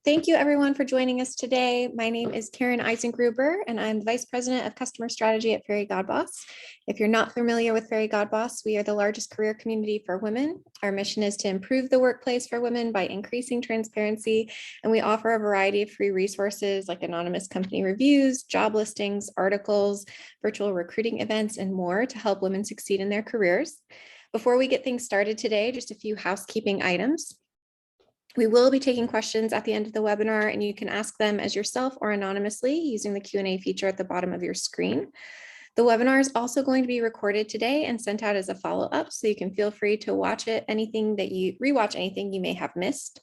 Thank you everyone for joining us today. My name is Karen Eisengruber and I'm the Vice President of Customer Strategy at Fairygodboss. If you're not familiar with Fairygodboss, we are the largest career community for women. Our mission is to improve the workplace for women by increasing transparency, and we offer a variety of free resources like anonymous company reviews, job listings, articles, virtual recruiting events, and more to help women succeed in their careers. Before we get things started today, just a few housekeeping items. We will be taking questions at the end of the webinar, and you can ask them as yourself or anonymously using the Q&A feature at the bottom of your screen. The webinar is also going to be recorded today and sent out as a follow-up, so you can feel free to watch it, rewatch anything you may have missed.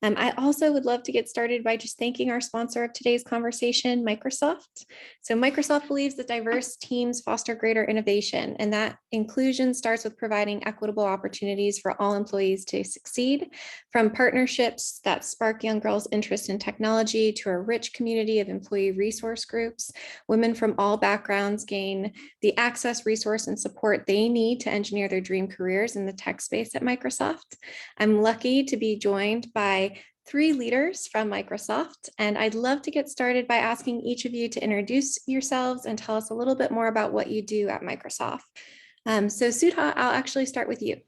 I also would love to get started by just thanking our sponsor of today's conversation, Microsoft. So Microsoft believes that diverse teams foster greater innovation, and that inclusion starts with providing equitable opportunities for all employees to succeed, from partnerships that spark young girls' interest in technology to a rich community of employee resource groups. Women from all backgrounds gain the access, resource, and support they need to engineer their dream careers in the tech space at Microsoft. I'm lucky to be joined by 3 leaders from Microsoft, and I'd love to get started by asking each of you to introduce yourselves and tell us a little bit more about what you do at Microsoft. So Sudha, I'll actually start with you.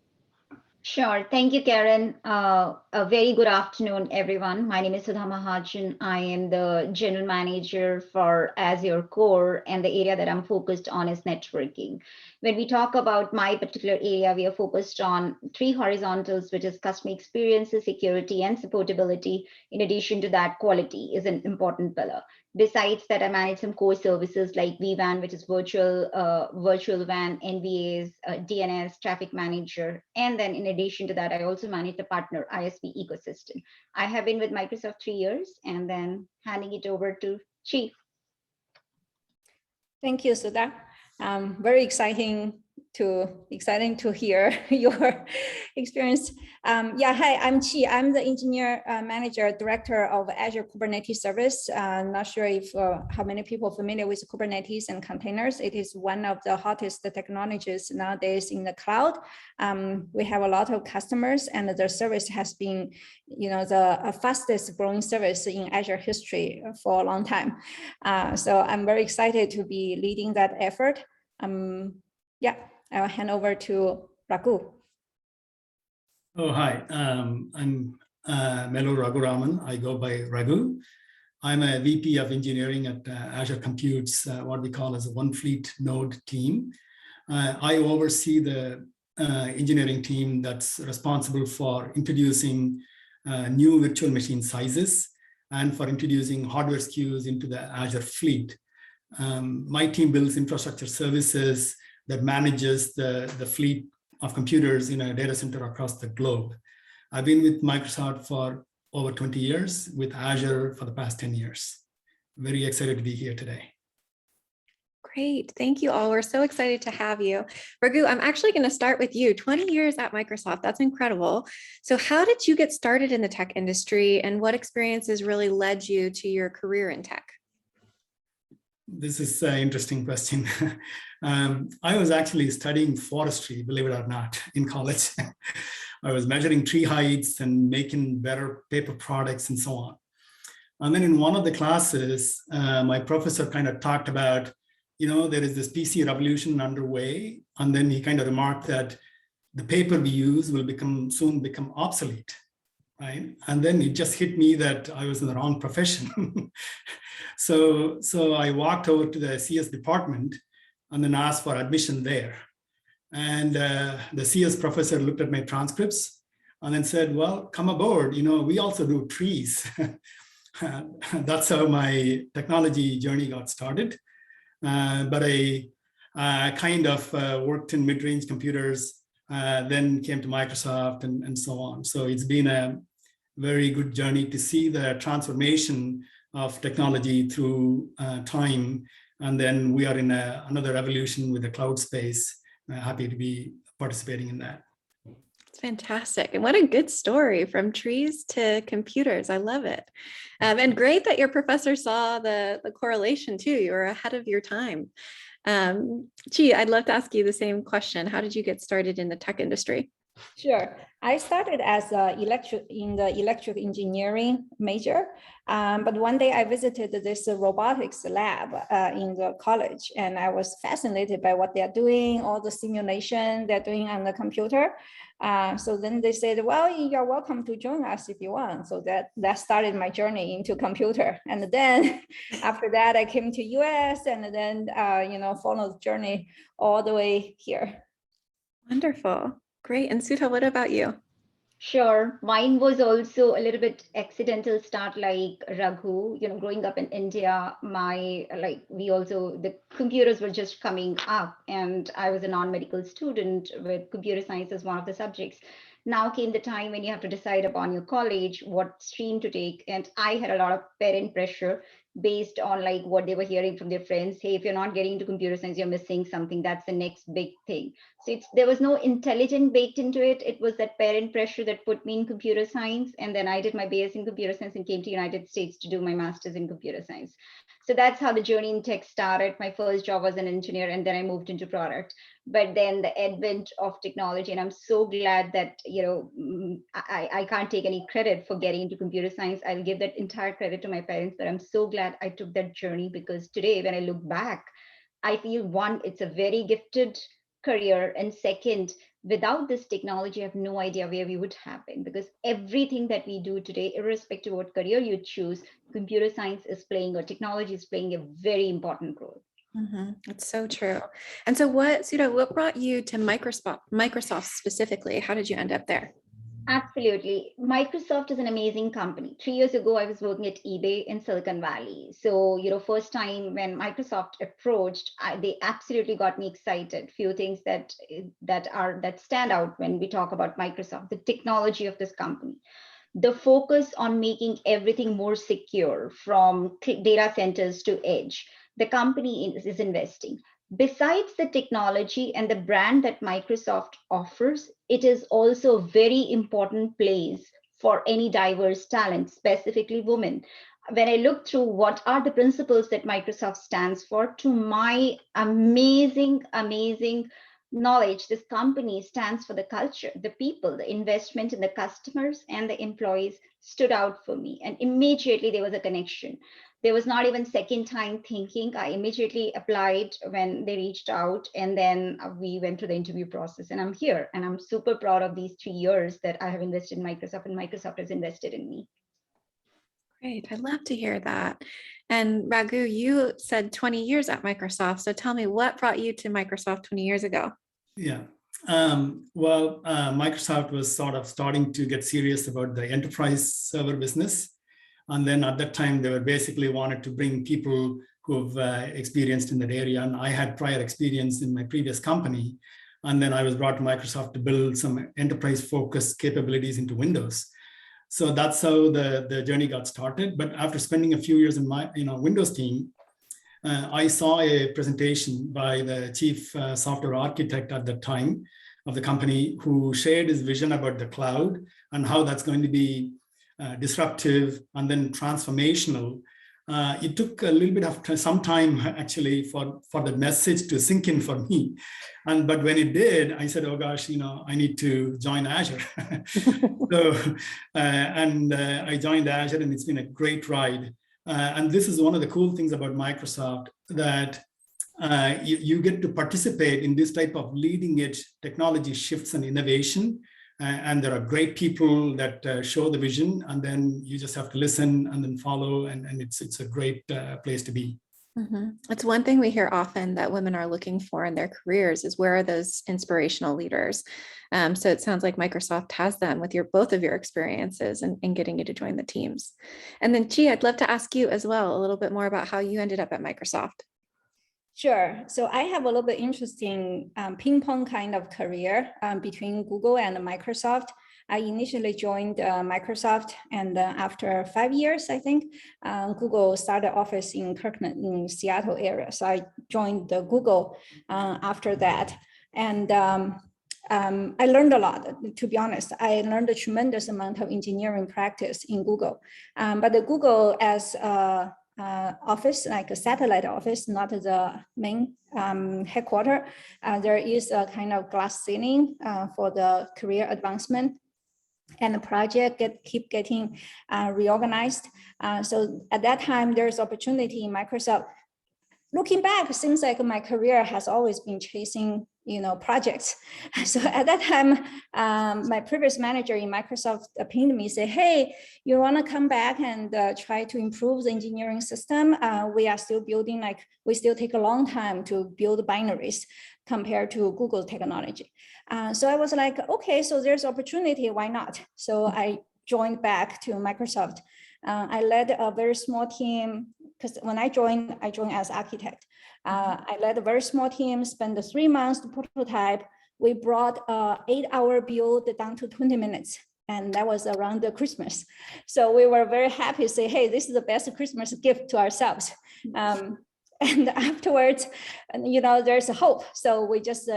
Sure. Thank you, Karen. A very good afternoon, everyone. My name is Sudha Mahadjian. I am the General Manager for Azure Core, and the area that I'm focused on is networking. When we talk about my particular area, we are focused on 3 horizontals, which is customer experiences, security, and supportability. In addition to that, quality is an important pillar. Besides that, I manage some core services like vWAN, which is virtual WAN, NVAs, DNS, traffic manager. And then in addition to that, I also manage the partner ISP ecosystem. I have been with Microsoft 3 years, and then handing it over to Chief. Thank you, Sudha. Very exciting to hear your experience. Hi, I'm Chi. I'm the engineer manager director of Azure Kubernetes service. Not sure if how many people are familiar with Kubernetes and containers. It is one of the hottest technologies nowadays in the cloud. We have a lot of customers, and the service has been, the fastest growing service in Azure history for a long time. So I'm very excited to be leading that effort. I'll hand over to Raghu. Oh, hi. I'm Melo Raghuraman. I go by Raghu. I'm a VP of engineering at Azure Compute's what we call as a one fleet node team. I oversee the engineering team that's responsible for introducing new virtual machine sizes and for introducing hardware SKUs into the Azure fleet. My team builds infrastructure services that manages the fleet of computers in a data center across the globe. I've been with Microsoft for over 20 years, with Azure for the past 10 years. Very excited to be here today. Great, thank you all. We're so excited to have you. Raghu, I'm actually going to start with you. 20 years at Microsoft, that's incredible. So how did you get started in the tech industry, and what experiences really led you to your career in tech? This is an interesting question. I was actually studying forestry, believe it or not, in college. I was measuring tree heights and making better paper products and so on. And then in one of the classes, my professor kind of talked about, there is this PC revolution underway. And then he kind of remarked that the paper we use will soon become obsolete. Right? And then it just hit me that I was in the wrong profession. So I walked over to the CS department and then asked for admission there. And the CS professor looked at my transcripts and then said, well, come aboard, we also do trees. That's how my technology journey got started. But I kind of worked in mid-range computers, then came to Microsoft and so on. So it's been a very good journey to see the transformation of technology through time. And then we are in another evolution with the cloud space. Happy to be participating in that. It's fantastic. And what a good story, from trees to computers. I love it. And great that your professor saw the correlation too. You were ahead of your time. Chi, I'd love to ask you the same question. How did you get started in the tech industry? Sure. I started as in the electric engineering major, but one day I visited this robotics lab in the college, and I was fascinated by what they're doing, all the simulation they're doing on the computer. So then they said, well, you're welcome to join us if you want. So that started my journey into computer. And then after that, I came to US and then, followed the journey all the way here. Wonderful. Great. And Sudha, what about you? Sure. Mine was also a little bit accidental start like Raghu, growing up in India, the computers were just coming up and I was a non-medical student with computer science as one of the subjects. Now came the time when you have to decide upon your college, what stream to take. And I had a lot of parent pressure based on like what they were hearing from their friends. Hey, if you're not getting into computer science, you're missing something. That's the next big thing. So there was no intelligence baked into it. It was that parent pressure that put me in computer science. And then I did my BS in computer science and came to United States to do my master's in computer science. So that's how the journey in tech started. My first job was an engineer, and then I moved into product. But then the advent of technology, and I'm so glad that, I can't take any credit for getting into computer science. I'll give that entire credit to my parents, but I'm so glad I took that journey, because today when I look back, I feel one, it's a very gifted career, and second, without this technology, I have no idea where we would have been, because everything that we do today, irrespective of what career you choose, computer science is playing, or technology is playing a very important role. It's so true. And so Sudha, what brought you to Microsoft specifically? How did you end up there? Absolutely. Microsoft is an amazing company. 3 years ago, I was working at eBay in Silicon Valley. So, first time when Microsoft approached, they absolutely got me excited. Few things that stand out when we talk about Microsoft: the technology of this company, the focus on making everything more secure, from data centers to edge. The company is investing. Besides the technology and the brand that Microsoft offers, it is also a very important place for any diverse talent, specifically women. When I look through what are the principles that Microsoft stands for, to my amazing knowledge, this company stands for the culture, the people, the investment in the customers and the employees stood out for me. And immediately there was a connection. There was not even second time thinking. I immediately applied when they reached out, and then we went through the interview process, and I'm here, and I'm super proud of these 3 years that I have invested in Microsoft, and Microsoft has invested in me. Great. I'd love to hear that. And Raghu, you said 20 years at Microsoft. So tell me, what brought you to Microsoft 20 years ago? Yeah. Microsoft was sort of starting to get serious about the enterprise server business. And then at that time, they were basically wanted to bring people who've experienced in that area. And I had prior experience in my previous company. And then I was brought to Microsoft to build some enterprise-focused capabilities into Windows. So that's how the journey got started. But after spending a few years in my Windows team, I saw a presentation by the chief software architect at the time of the company, who shared his vision about the cloud and how that's going to be disruptive and then transformational. It took a little bit of some time actually for the message to sink in for me. But when it did, I said, oh gosh, I need to join Azure. I joined Azure, and it's been a great ride. And this is one of the cool things about Microsoft, that you get to participate in this type of leading edge technology shifts and innovation. And there are great people that show the vision, and then you just have to listen and then follow. And it's a great place to be. It's one thing we hear often that women are looking for in their careers is, where are those inspirational leaders? So it sounds like Microsoft has them with both of your experiences and getting you to join the teams. And then Chi, I'd love to ask you as well a little bit more about how you ended up at Microsoft. Sure. So I have a little bit interesting ping pong kind of career between Google and Microsoft. I initially joined Microsoft, and after 5 years, I think, Google started office in Kirkland in Seattle area. So I joined the Google after that. And I learned a lot, to be honest. I learned a tremendous amount of engineering practice in Google. But the Google, as office, like a satellite office, not the main headquarters. There is a kind of glass ceiling for the career advancement. And the project keep getting reorganized. So at that time, there's opportunity in Microsoft. Looking back, it seems like my career has always been chasing, projects. So at that time, my previous manager in Microsoft pinged me, say, "Hey, you want to come back and try to improve the engineering system? We are still building, we still take a long time to build binaries compared to Google technology." So I was like, okay, so there's opportunity, why not? So I joined back to Microsoft. I led a very small team, because when I joined as architect. I led a very small team, spent 3 months to prototype. We brought an 8-hour build down to 20 minutes. And that was around the Christmas. So we were very happy to say, hey, this is the best Christmas gift to ourselves. And afterwards, there's a hope. So we just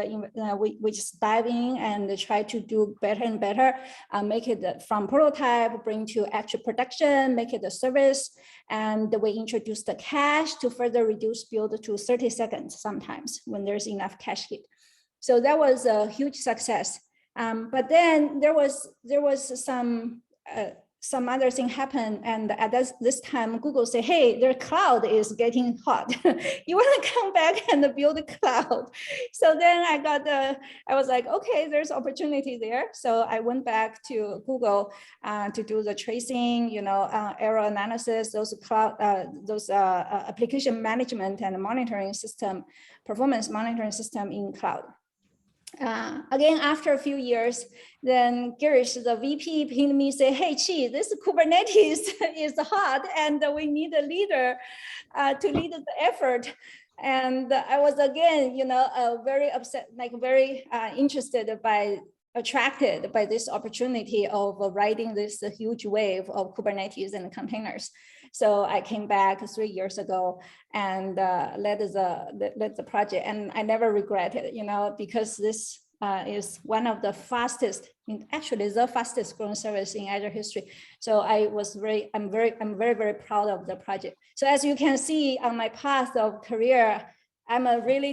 we just dive in and try to do better and better, make it from prototype, bring to actual production, make it a service. And we introduced the cache to further reduce build to 30 seconds sometimes when there's enough cache hit. So that was a huge success. But then there was some other thing happened, and at this time, Google said, "Hey, their cloud is getting hot. You want to come back and build a cloud?" So then I was like, okay, there's opportunity there. So I went back to Google to do the tracing, error analysis, those application management and monitoring system, performance monitoring system in cloud. Again, after a few years, then Girish, the VP, pinged me, say, "Hey, Chi, this Kubernetes is hot, and we need a leader to lead the effort." And I was again, very upset, very attracted by this opportunity of riding this huge wave of Kubernetes and containers. So I came back 3 years ago and led the project, and I never regret it, because this is one of the fastest, actually the fastest growing service in Azure history. So I'm very, very proud of the project. So as you can see on my path of career, I'm a really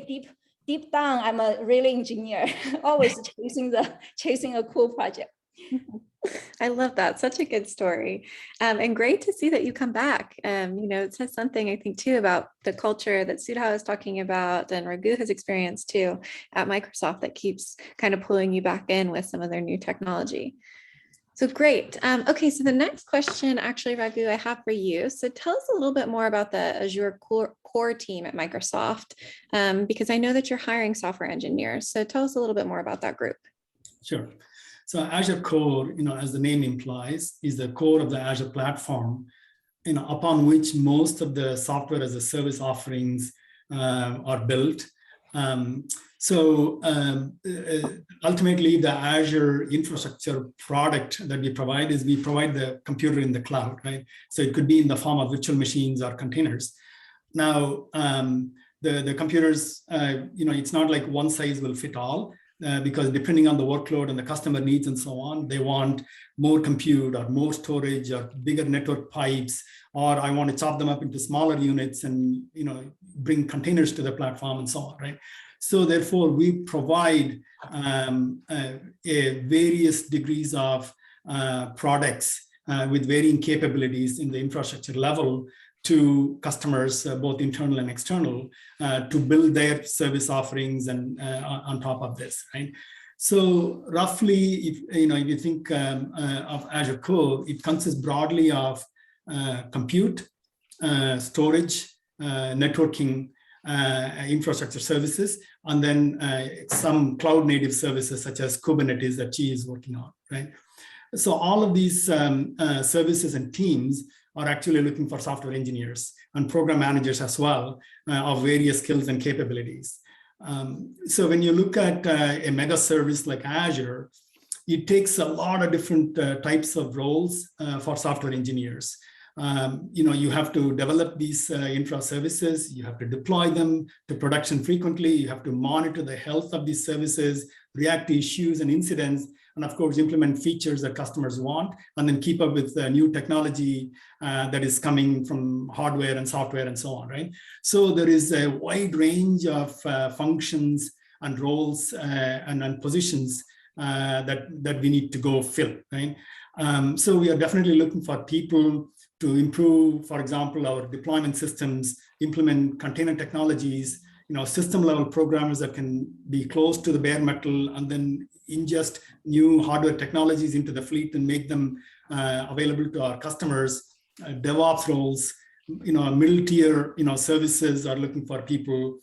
deep down, I'm a really engineer, always chasing a cool project. I love that. Such a good story. And great to see that you come back. It says something, I think, too, about the culture that Sudha was talking about and Raghu has experienced too at Microsoft that keeps kind of pulling you back in with some of their new technology. So great. Okay, so the next question, actually, Raghu, I have for you. So tell us a little bit more about the Azure core team at Microsoft, because I know that you're hiring software engineers. So tell us a little bit more about that group. Sure. So Azure Core, as the name implies, is the core of the Azure platform, upon which most of the software as a service offerings are built. Ultimately, the Azure Infrastructure product that we provide is we provide the computer in the cloud, right? So it could be in the form of virtual machines or containers. Now, the computers, it's not like one size will fit all. Because depending on the workload and the customer needs and so on, they want more compute or more storage or bigger network pipes, or I want to chop them up into smaller units and bring containers to the platform and so on, right? So therefore, we provide various degrees of products with varying capabilities in the infrastructure level to customers, both internal and external, to build their service offerings and on top of this, right? So roughly, if you think of Azure Core, it consists broadly of compute, storage, networking, infrastructure services, and then some cloud native services such as Kubernetes that Chi is working on, right? So all of these services and teams are actually looking for software engineers and program managers as well of various skills and capabilities. So when you look at a mega service like Azure, it takes a lot of different types of roles for software engineers. You have to develop these infra services, you have to deploy them to production frequently, you have to monitor the health of these services, react to issues and incidents, and of course, implement features that customers want, and then keep up with the new technology that is coming from hardware and software and so on, right? So there is a wide range of functions and roles and positions that we need to go fill, right? So we are definitely looking for people to improve, for example, our deployment systems, implement container technologies, system level programmers that can be close to the bare metal and then ingest new hardware technologies into the fleet and make them available to our customers. DevOps roles, middle tier, services are looking for people,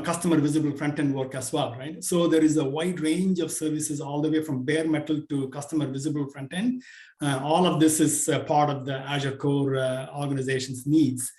customer visible front-end work as well, right? So there is a wide range of services all the way from bare metal to customer visible front-end. All of this is part of the Azure core organization's needs.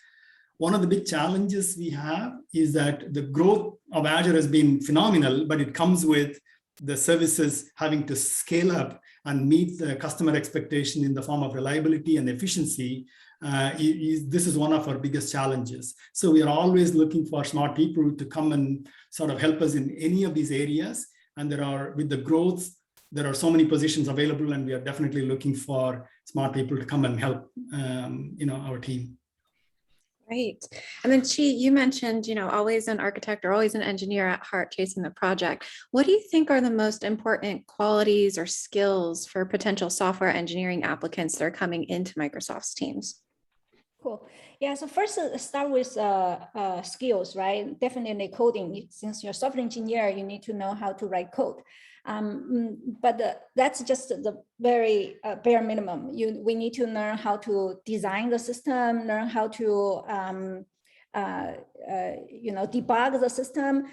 One of the big challenges we have is that the growth of Azure has been phenomenal, but it comes with the services having to scale up and meet the customer expectation in the form of reliability and efficiency. This is one of our biggest challenges. So we are always looking for smart people to come and sort of help us in any of these areas. And with the growth, there are so many positions available, and we are definitely looking for smart people to come and help our team. Right. And then Chi, you mentioned, always an architect or always an engineer at heart chasing the project. What do you think are the most important qualities or skills for potential software engineering applicants that are coming into Microsoft's teams? Cool. Yeah, so first start with skills, right? Definitely coding. Since you're a software engineer, you need to know how to write code. But that's just the very bare minimum. We need to learn how to design the system, learn how to debug the system.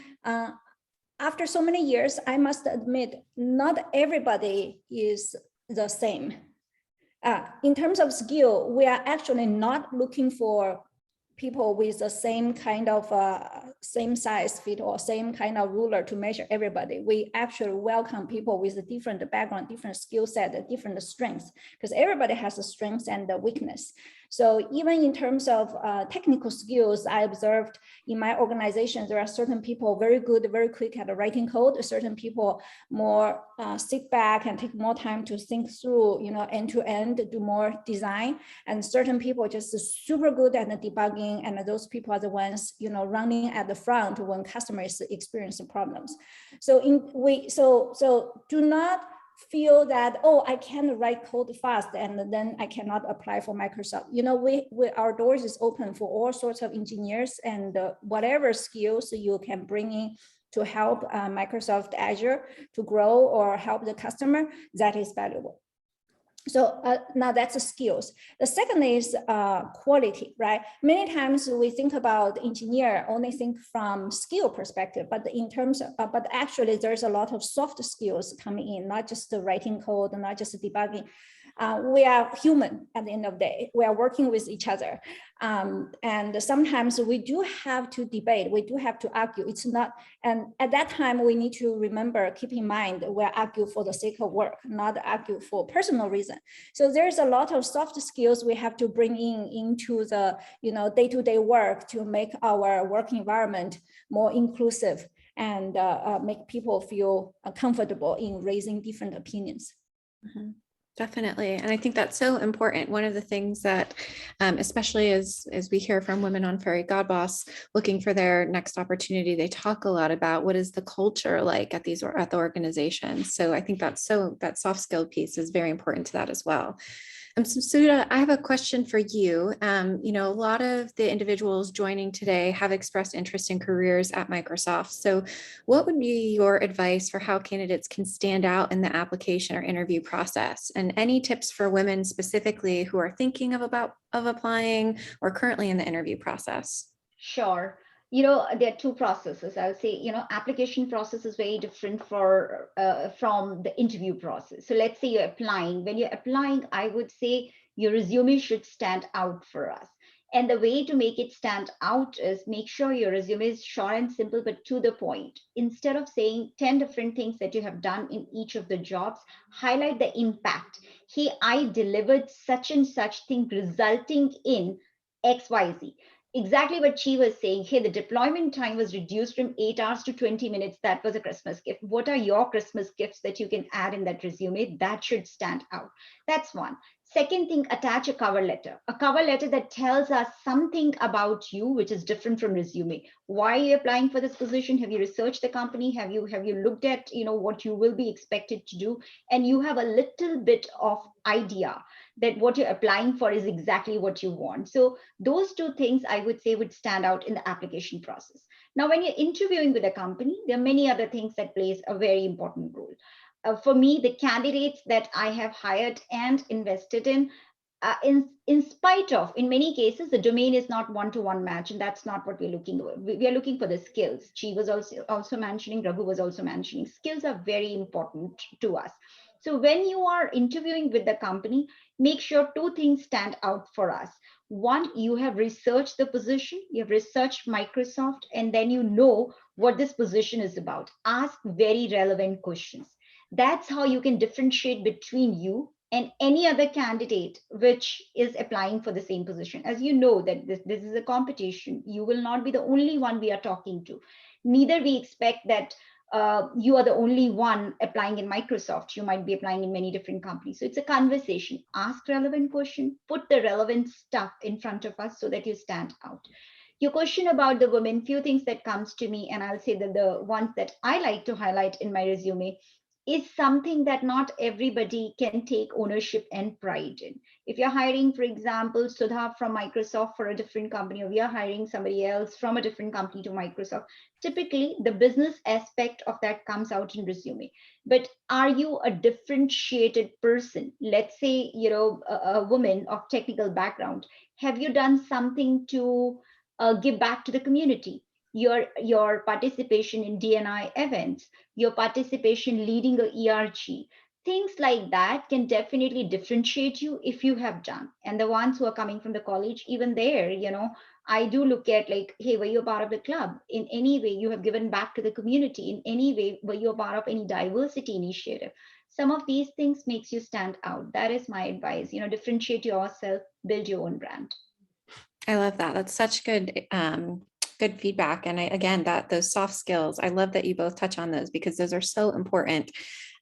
After so many years, I must admit, not everybody is the same. In terms of skill, we are actually not looking for people with the same kind of same size fit or same kind of ruler to measure everybody. We actually welcome people with a different background, different skill set, different strengths, because everybody has a strength and a weakness. So even in terms of technical skills, I observed in my organization, there are certain people very good, very quick at writing code, certain people more sit back and take more time to think through, end to end, do more design, and certain people just super good at debugging, and those people are the ones, running at the front when customers experience problems. So do not feel that, oh, I can write code fast and then I cannot apply for Microsoft. Our doors is open for all sorts of engineers, and whatever skills you can bring in to help Microsoft Azure to grow or help the customer, that is valuable. So now that's the skills. The second is quality, right? Many times we think about engineer, only think from skill perspective, but in terms of, but actually there's a lot of soft skills coming in, not just the writing code, not just the debugging. We are human at the end of the day. We are working with each other. And sometimes we do have to debate, we do have to argue. It's not, and at that time we need to remember, keep in mind, we're arguing for the sake of work, not argue for personal reason. So there's a lot of soft skills we have to bring into the day-to-day work to make our work environment more inclusive and make people feel comfortable in raising different opinions. Mm-hmm. Definitely. And I think that's so important. One of the things that, especially as we hear from women on Fairygodboss looking for their next opportunity, they talk a lot about what is the culture like at the organization. So I think that soft skill piece is very important to that as well. So Sudha, I have a question for you. A lot of the individuals joining today have expressed interest in careers at Microsoft. So what would be your advice for how candidates can stand out in the application or interview process? And any tips for women specifically who are thinking of applying or currently in the interview process? Sure. There are two processes. I would say, application process is very different from the interview process. So let's say you're applying. When you're applying, I would say your resume should stand out for us. And the way to make it stand out is make sure your resume is short and simple, but to the point. Instead of saying 10 different things that you have done in each of the jobs, highlight the impact. Hey, I delivered such and such thing resulting in XYZ. exactly what she was saying. Hey, the deployment time was reduced from 8 hours to 20 minutes. That was a Christmas gift. What are your Christmas gifts that you can add in that resume? That should stand out. That's one. Second thing, attach a cover letter. A cover letter that tells us something about you, which is different from resume. Why are you applying for this position? Have you researched the company? Have you looked at what you will be expected to do? And you have a little bit of idea that what you're applying for is exactly what you want. So those two things I would say would stand out in the application process. Now, when you're interviewing with a company, there are many other things that plays a very important role. For me, the candidates that I have hired and invested in spite of, in many cases, the domain is not one-to-one match, and that's not what we're looking for. We are looking for the skills. She was also mentioning, Raghu was also mentioning, skills are very important to us. So when you are interviewing with the company, make sure two things stand out for us. One, you have researched the position, you have researched Microsoft, and then you know what this position is about. Ask very relevant questions. That's how you can differentiate between you and any other candidate which is applying for the same position. As you know that this is a competition. You will not be the only one we are talking to. Neither we expect that you are the only one applying in Microsoft. You might be applying in many different companies. So it's a conversation. Ask relevant question, put the relevant stuff in front of us so that you stand out. Your question about the women, few things that comes to me, and I'll say that the ones that I like to highlight in my resume is something that not everybody can take ownership and pride in. If you're hiring, for example, Sudha from Microsoft for a different company, or we are hiring somebody else from a different company to Microsoft, typically the business aspect of that comes out in resume. But are you a differentiated person? Let's say, a woman of technical background. Have you done something to give back to the community? Your participation in D&I events, your participation leading a ERG, things like that can definitely differentiate you if you have done. And the ones who are coming from the college, even there, I do look at like, hey, were you a part of the club? In any way you have given back to the community? In any way, were you a part of any diversity initiative? Some of these things makes you stand out. That is my advice. Differentiate yourself, build your own brand. I love that. That's such good feedback. And again, those soft skills, I love that you both touch on those because those are so important.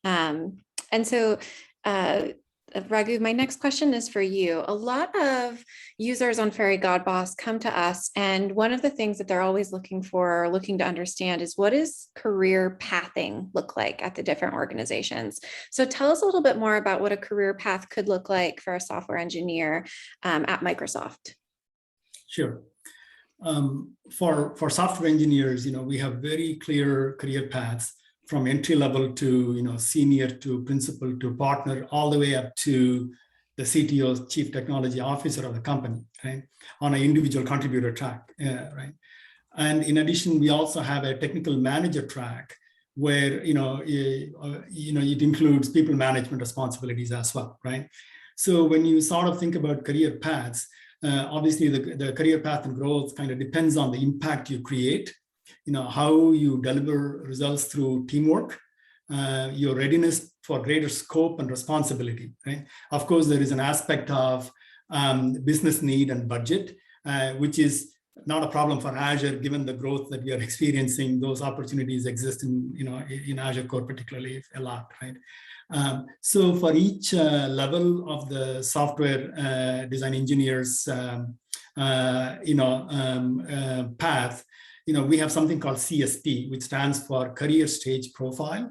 And so, Raghu, my next question is for you. A lot of users on Fairygodboss come to us, and one of the things that they're always looking for or looking to understand is what does career pathing look like at the different organizations? So tell us a little bit more about what a career path could look like for a software engineer at Microsoft. Sure. For software engineers, we have very clear career paths from entry level to senior to principal to partner, all the way up to the CTO, chief technology officer of the company, right? On an individual contributor track, right? And in addition, we also have a technical manager track where it includes people management responsibilities as well, right? So when you sort of think about career paths, obviously the career path and growth kind of depends on the impact you create, how you deliver results through teamwork, your readiness for greater scope and responsibility, right? Of course, there is an aspect of business need and budget, which is not a problem for Azure, given the growth that we are experiencing. Those opportunities exist in Azure core particularly a lot, right? So for each level of the software design engineers path, we have something called CSP, which stands for Career Stage Profile,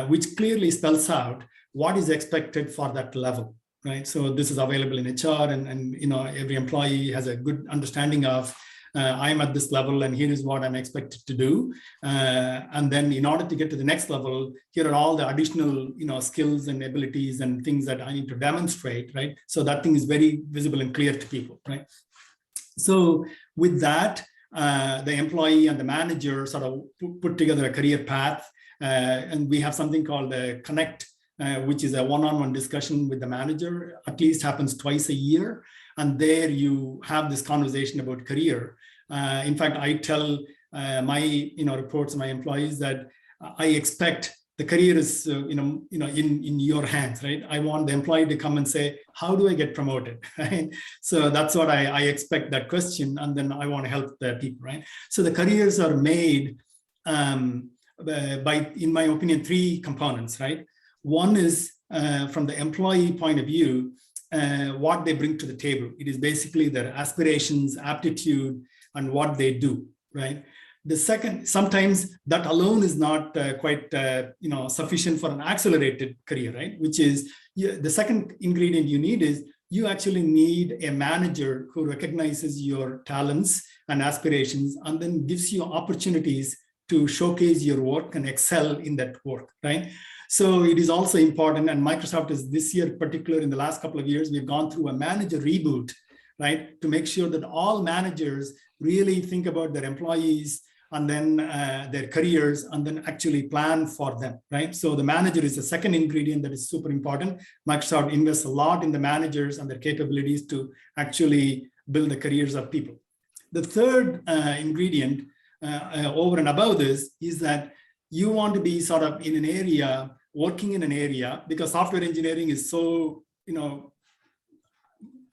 which clearly spells out what is expected for that level, right? So this is available in HR, and every employee has a good understanding of I'm at this level and here is what I'm expected to do. And then in order to get to the next level, here are all the additional skills and abilities and things that I need to demonstrate, right? So that thing is very visible and clear to people, right? So with that, the employee and the manager sort of put together a career path, and we have something called a Connect, which is a one-on-one discussion with the manager. At least happens twice a year, and there you have this conversation about career. In fact, I tell my reports, my employees, that I expect the career is in your hands, right? I want the employee to come and say, how do I get promoted, right? So that's what I expect that question, and then I want to help the people, right? So the careers are made by, in my opinion, 3 components, right? One is from the employee point of view, what they bring to the table. It is basically their aspirations, aptitude, and what they do, right? The second, sometimes that alone is not quite sufficient for an accelerated career, right? Which is the second ingredient you need is you actually need a manager who recognizes your talents and aspirations and then gives you opportunities to showcase your work and excel in that work, right? So it is also important, and Microsoft is this year, particularly in the last couple of years, we've gone through a manager reboot, right? To make sure that all managers really think about their employees and then their careers, and then actually plan for them, right? So the manager is the second ingredient that is super important. Microsoft invests a lot in the managers and their capabilities to actually build the careers of people. The third ingredient over and above this is that you want to be sort of in an area, working in an area, because software engineering is so,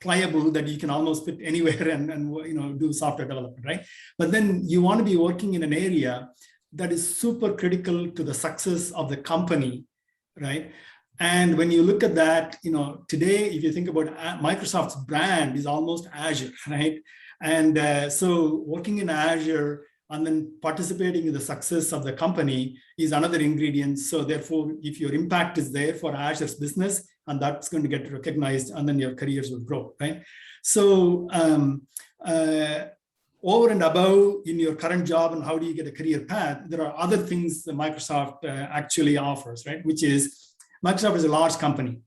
pliable that you can almost fit anywhere and do software development, right? But then you want to be working in an area that is super critical to the success of the company, right? And when you look at that, today, if you think about Microsoft's brand is almost Azure, right? And so working in Azure and then participating in the success of the company is another ingredient. So therefore, if your impact is there for Azure's business, and that's going to get recognized, and then your careers will grow, right? So over and above in your current job and how do you get a career path, there are other things that Microsoft actually offers, right? Which is, Microsoft is a large company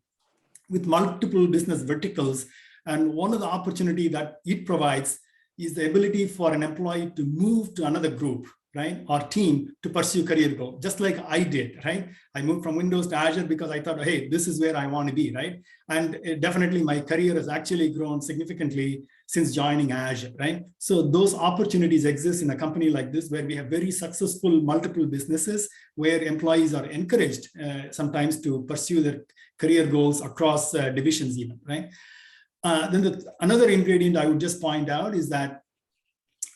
with multiple business verticals. And one of the opportunity that it provides is the ability for an employee to move to another group, right, or team to pursue career growth, just like I did, right? I moved from Windows to Azure because I thought, hey, this is where I want to be, right? And definitely my career has actually grown significantly since joining Azure, right? So those opportunities exist in a company like this, where we have very successful multiple businesses, where employees are encouraged sometimes to pursue their career goals across divisions even, right? Then another ingredient I would just point out is that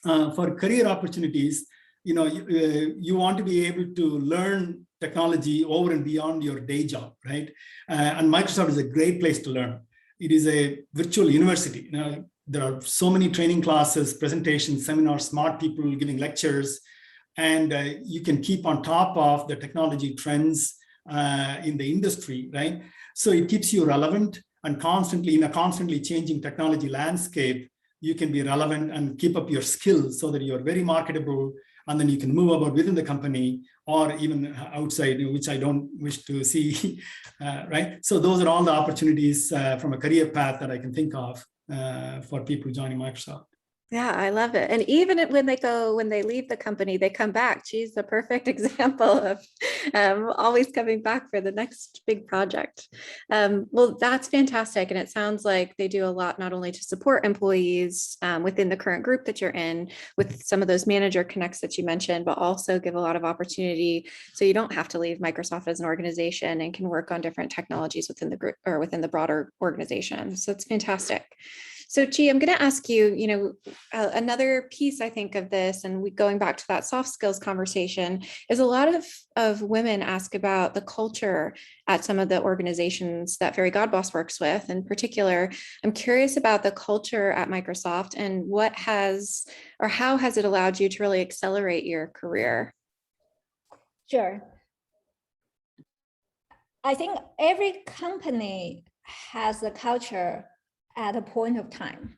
for career opportunities, you want to be able to learn technology over and beyond your day job, right? And Microsoft is a great place to learn. It is a virtual university. There are so many training classes, presentations, seminars, smart people giving lectures, and you can keep on top of the technology trends in the industry, right? So it keeps you relevant, and constantly in a constantly changing technology landscape, you can be relevant and keep up your skills so that you're very marketable, and then you can move about within the company or even outside, which I don't wish to see, right? So those are all the opportunities from a career path that I can think of for people joining Microsoft. Yeah, I love it. And even when they leave the company, they come back. She's the perfect example of always coming back for the next big project. Well, that's fantastic. And it sounds like they do a lot, not only to support employees within the current group that you're in with some of those manager connects that you mentioned, but also give a lot of opportunity. So you don't have to leave Microsoft as an organization and can work on different technologies within the group or within the broader organization. So it's fantastic. So Chi, I'm going to ask you, another piece I think of this, and going back to that soft skills conversation, is a lot of women ask about the culture at some of the organizations that Fairygodboss works with. In particular, I'm curious about the culture at Microsoft and how has it allowed you to really accelerate your career? Sure. I think every company has a culture at a point of time.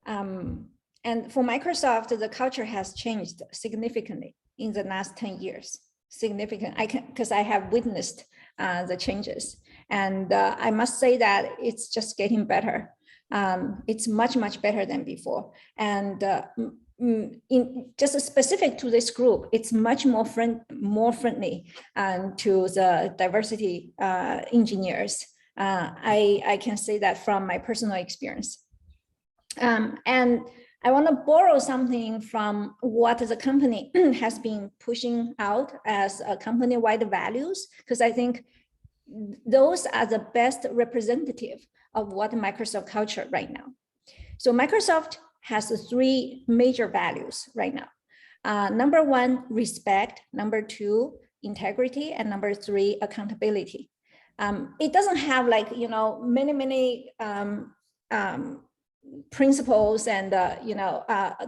And for Microsoft, the culture has changed significantly in the last 10 years. Significant, because I have witnessed the changes. And I must say that it's just getting better. It's much, much better than before. And just specific to this group, it's much more friendly to the diversity engineers. I can say that from my personal experience. And I want to borrow something from what the company has been pushing out as a company-wide values, because I think those are the best representative of what Microsoft culture right now. So Microsoft has 3 major values right now. Number 1, respect. Number 2, integrity. And number 3, accountability. It doesn't have like, you know, many principles and,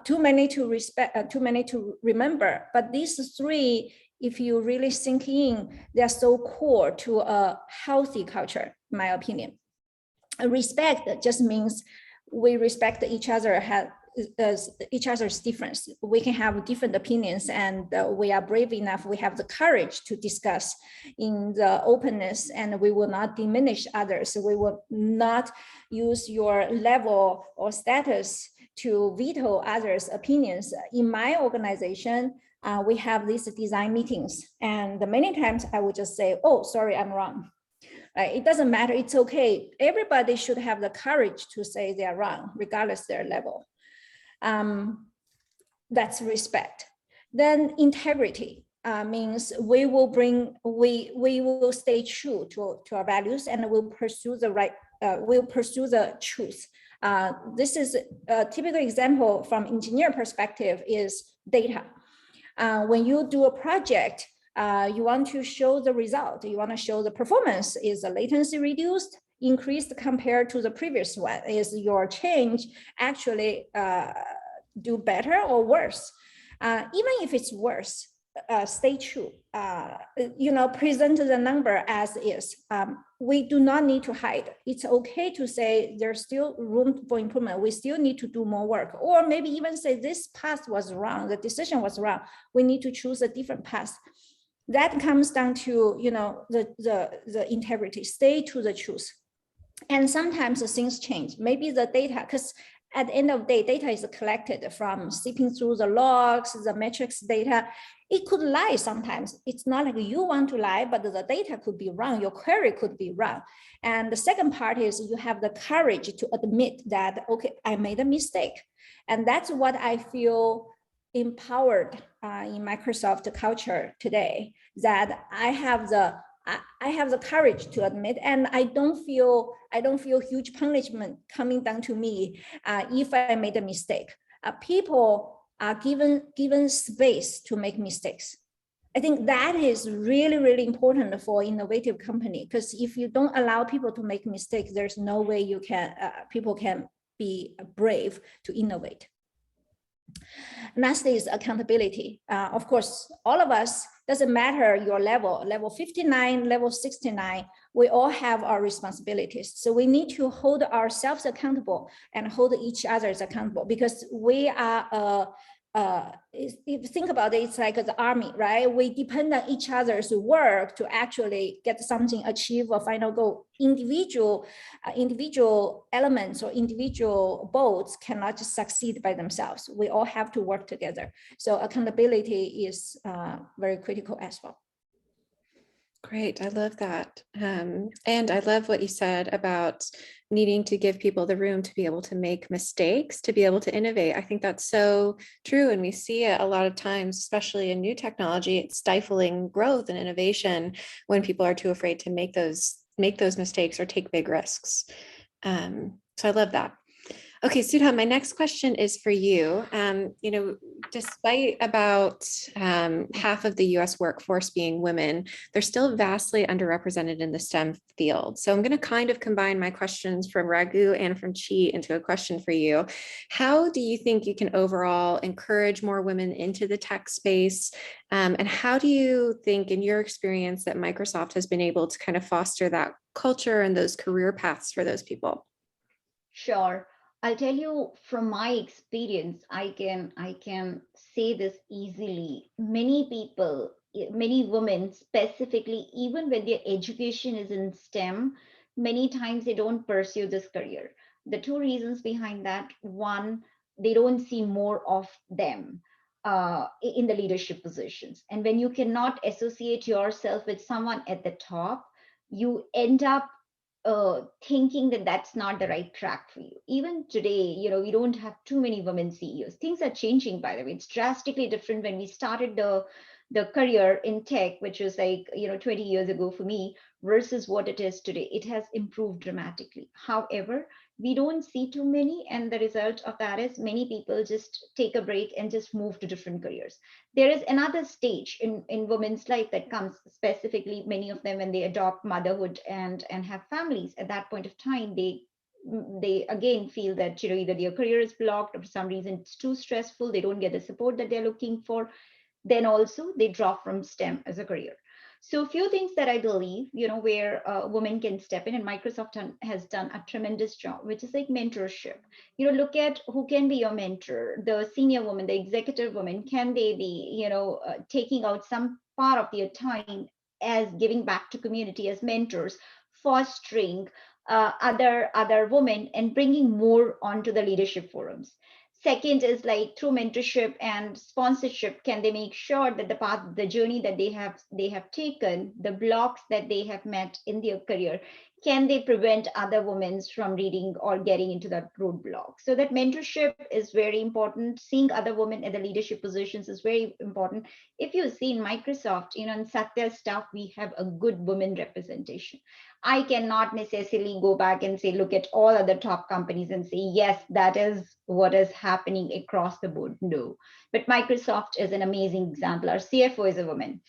too many to respect, too many to remember. But these 3, if you really sink in, they're so core to a healthy culture, in my opinion. Respect just means we respect each other, each other's difference. We can have different opinions, and we are brave enough, we have the courage to discuss in the openness, and we will not diminish others. We will not use your level or status to veto others' opinions. In my organization, we have these design meetings, and many times I would just say, oh, sorry, I'm wrong. It doesn't matter, it's okay. Everybody should have the courage to say they're wrong, regardless their level. That's respect. Then integrity means we will stay true to our values, and we'll pursue the right, we'll pursue the truth. This is a typical example from engineer perspective is data. When you do a project, you want to show the result. You want to show the performance. Is the latency reduced, increased compared to the previous one? Is your change actually do better or worse? Even if it's worse, stay true. Present the number as is. We do not need to hide. It's okay to say there's still room for improvement. We still need to do more work, or maybe even say this path was wrong. The decision was wrong. We need to choose a different path. That comes down to, the integrity, stay to the truth. And sometimes the things change. Maybe the data, because at the end of the day, data is collected from sipping through the logs, the metrics data. It could lie sometimes. It's not like you want to lie, but the data could be wrong. Your query could be wrong. And the second part is you have the courage to admit that, okay, I made a mistake. And that's what I feel empowered in Microsoft culture today, that I have the courage to admit, and I don't feel huge punishment coming down to me if I made a mistake. People are given space to make mistakes. I think that is really, really important for innovative company, because if you don't allow people to make mistakes, there's no way you can people can be brave to innovate. Last is accountability. Of course, all of us, doesn't matter your level 59, level 69, we all have our responsibilities. So we need to hold ourselves accountable and hold each other accountable, because we are if you think about it, it's like the army, right? We depend on each other's work to actually get something, achieve a final goal. Individual elements or individual boats cannot just succeed by themselves. We all have to work together. So accountability is very critical as well. Great, I love that. And I love what you said about needing to give people the room to be able to make mistakes, to be able to innovate. I think that's so true. And we see it a lot of times, especially in new technology, it's stifling growth and innovation when people are too afraid to make those mistakes or take big risks. So I love that. Okay, Sudha, my next question is for you. Despite about half of the US workforce being women, they're still vastly underrepresented in the STEM field. So I'm going to kind of combine my questions from Raghu and from Chi into a question for you. How do you think you can overall encourage more women into the tech space? And how do you think, in your experience, that Microsoft has been able to kind of foster that culture and those career paths for those people? Sure. I'll tell you from my experience, I can say this easily. Many people, many women specifically, even when their education is in STEM, many times they don't pursue this career. The two reasons behind that: one, they don't see more of them in the leadership positions. And when you cannot associate yourself with someone at the top, you end up thinking that that's not the right track for you. Even today, we don't have too many women CEOs. Things are changing, by the way. It's drastically different when we started the career in tech, which was like 20 years ago for me, versus what it is today. It has improved dramatically. However, we don't see too many, and the result of that is many people just take a break and just move to different careers. There is another stage in women's life that comes, specifically many of them when they adopt motherhood and have families. At that point of time, they again feel that either their career is blocked or for some reason it's too stressful, they don't get the support that they're looking for. Then also they drop from STEM as a career. So a few things that I believe, where women can step in, and Microsoft has done a tremendous job, which is like mentorship. Look at who can be your mentor, the senior woman, the executive woman. Can they be, taking out some part of their time as giving back to community as mentors, fostering other women and bringing more onto the leadership forums. Second is like through mentorship and sponsorship, can they make sure that the journey that they have taken, the blocks that they have met in their career, can they prevent other women from reading or getting into that roadblock? So that mentorship is very important. Seeing other women in the leadership positions is very important. If you see in Microsoft, in Satya's staff, we have a good women representation. I cannot necessarily go back and say, look at all other top companies and say, yes, that is what is happening across the board. No, but Microsoft is an amazing example. Our CFO is a woman.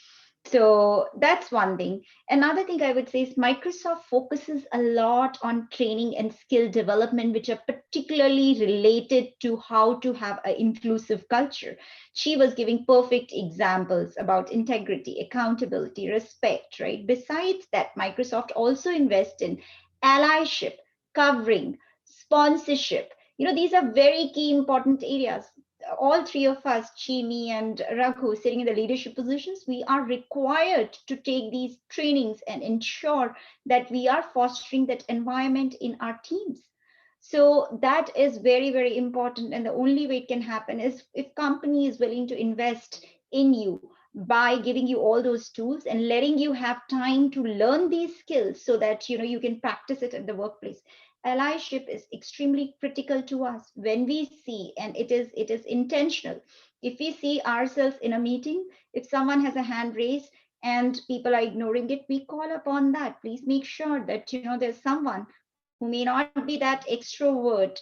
So that's one thing. Another thing I would say is Microsoft focuses a lot on training and skill development, which are particularly related to how to have an inclusive culture. She was giving perfect examples about integrity, accountability, respect, right? Besides that, Microsoft also invests in allyship, covering, sponsorship. These are very key important areas. All three of us, Chi, me, and Raghu, sitting in the leadership positions, we are required to take these trainings and ensure that we are fostering that environment in our teams. So that is very, very important. And the only way it can happen is if company is willing to invest in you by giving you all those tools and letting you have time to learn these skills so that you can practice it at the workplace. Allyship is extremely critical to us when we see, and it is intentional. If we see ourselves in a meeting, if someone has a hand raised and people are ignoring it, we call upon that. Please make sure that there's someone who may not be that extrovert,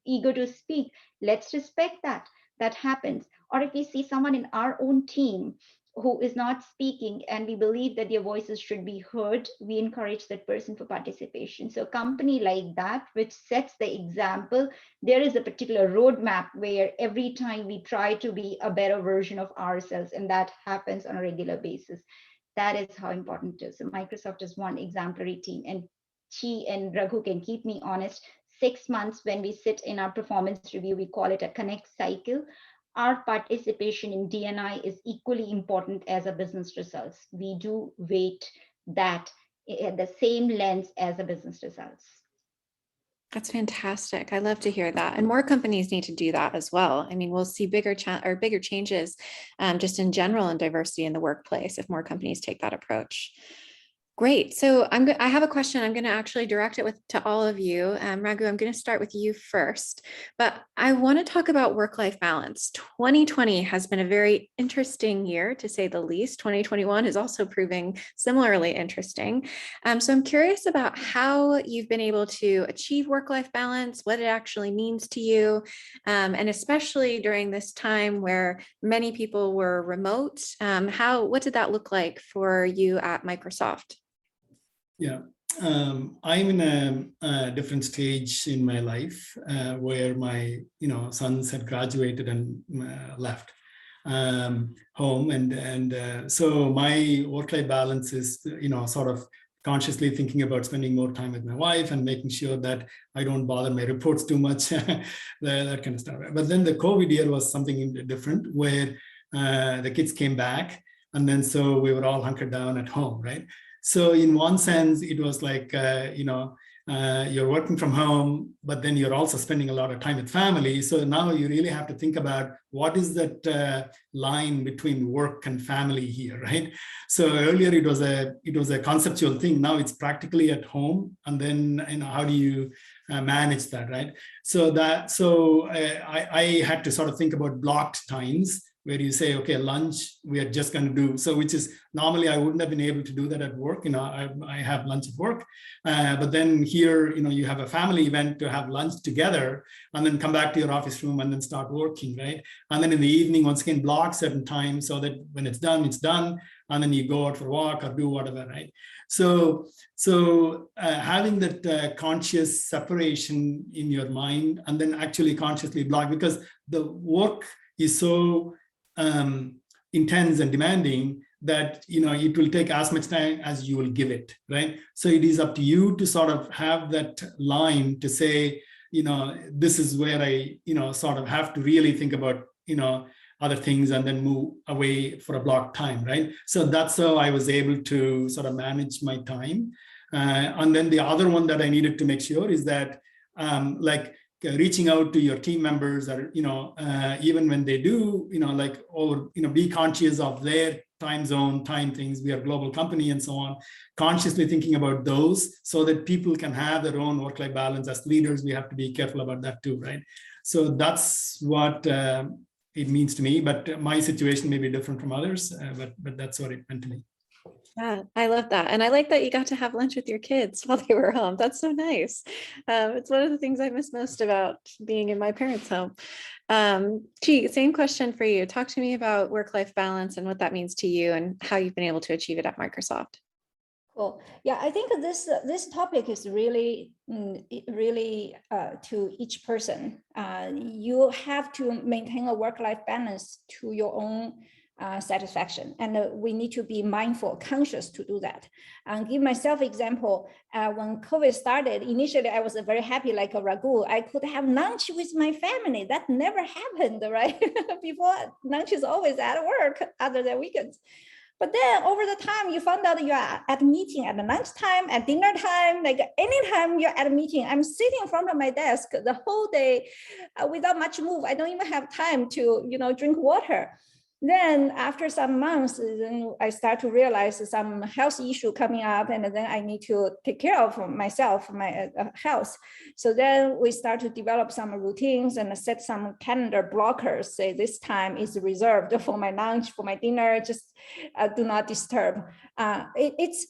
eager to speak. Let's respect that. That happens. Or if we see someone in our own team who is not speaking and we believe that their voices should be heard, we encourage that person for participation. So a company like that, which sets the example, there is a particular roadmap where every time we try to be a better version of ourselves, and that happens on a regular basis. That is how important it is. So Microsoft is one exemplary team, and Chi and Raghu can keep me honest. 6 months when we sit in our performance review, we call it a connect cycle. Our participation in D&I is equally important as a business results. We do weight that at the same lens as a business results. That's fantastic. I love to hear that. And more companies need to do that as well. I mean, we'll see bigger changes just in general in diversity in the workplace if more companies take that approach. Great. So I have a question. I'm going to actually direct it to all of you. Raghu, I'm going to start with you first, but I want to talk about work-life balance. 2020 has been a very interesting year, to say the least. 2021 is also proving similarly interesting. So I'm curious about how you've been able to achieve work-life balance, what it actually means to you, and especially during this time where many people were remote. What did that look like for you at Microsoft? Yeah, I'm in a different stage in my life where my sons had graduated and left home, and so my work-life balance is sort of consciously thinking about spending more time with my wife and making sure that I don't bother my reports too much, that kind of stuff. But then the COVID year was something different, where the kids came back, and then so we were all hunkered down at home, right? So in one sense, it was like, you're working from home, but then you're also spending a lot of time with family. So now you really have to think about what is that line between work and family here, right? So earlier it was a conceptual thing. Now it's practically at home, and then how do you manage that, right? So I had to sort of think about blocked times, where you say, okay, lunch, we are just going to do, so which is normally I wouldn't have been able to do that at work. I have lunch at work, but then here, you have a family event to have lunch together and then come back to your office room and then start working, right? And then in the evening, once again, block certain time so that when it's done, it's done. And then you go out for a walk or do whatever, right? So having that conscious separation in your mind and then actually consciously block, because the work is so intense and demanding that it will take as much time as you will give it, right? So it is up to you to sort of have that line to say, this is where I sort of have to really think about other things and then move away for a block time, right? So that's how I was able to sort of manage my time. And then the other one that I needed to make sure is that like reaching out to your team members, or even when they do be conscious of their time zone, time things. We are a global company and so on, consciously thinking about those so that people can have their own work-life balance. As leaders, we have to be careful about that too, right? So that's what it means to me, but my situation may be different from others, but that's what it meant to me. Yeah, I love that. And I like that you got to have lunch with your kids while they were home. That's so nice. It's one of the things I miss most about being in my parents' home. Chi, same question for you. Talk to me about work-life balance and what that means to you and how you've been able to achieve it at Microsoft. Cool. Yeah, I think this topic is really to each person. You have to maintain a work-life balance to your own satisfaction, and we need to be mindful, conscious to do that. Give myself example. When COVID started, initially I was very happy, like a ragu. I could have lunch with my family. That never happened, right? Before, lunch is always at work, other than weekends. But then over the time, you found out you are at a meeting at lunchtime, at dinner time, like anytime you're at a meeting, I'm sitting in front of my desk the whole day without much move. I don't even have time to, drink water. Then after some months, then I start to realize some health issue coming up, and then I need to take care of myself, my health. So then we start to develop some routines and set some calendar blockers. Say this time is reserved for my lunch, for my dinner. Just do not disturb. That's